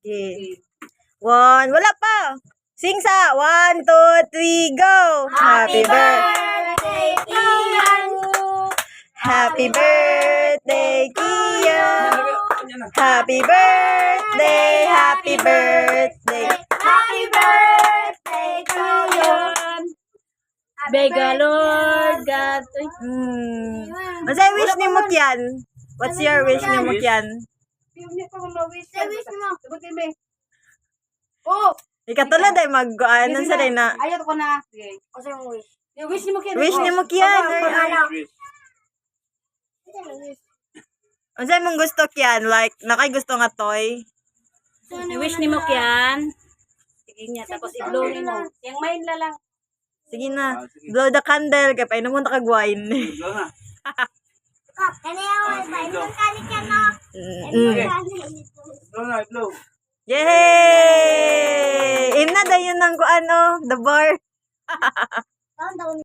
Sige. One. Wala pa. Sing sa. 1, 2, 3, go. Happy birthday to you. Happy birthday, Kiyo. Happy birthday, happy birthday. Happy birthday to you. Bega Lord God. Masay wish ni mo yan? What's your wish ni mo yan? Say wish mo. Sabutin mo. Oh! Ikatulad ay mag-ano sa rin na. Ayot ko na. Sige. Kasi yung wish. Yung wish ni mo kyan. Wish ni mo yan. Masay mong gusto yan? Like, nakay gusto nga toy? Yung wish ni mo kyan. Sige niya. Tapos i-blow ni mo. Yung main la lang. Sige na. Blow the candle. Kaya painom mo na kagwain. Yay! Ina, dayon ng ano, the bar.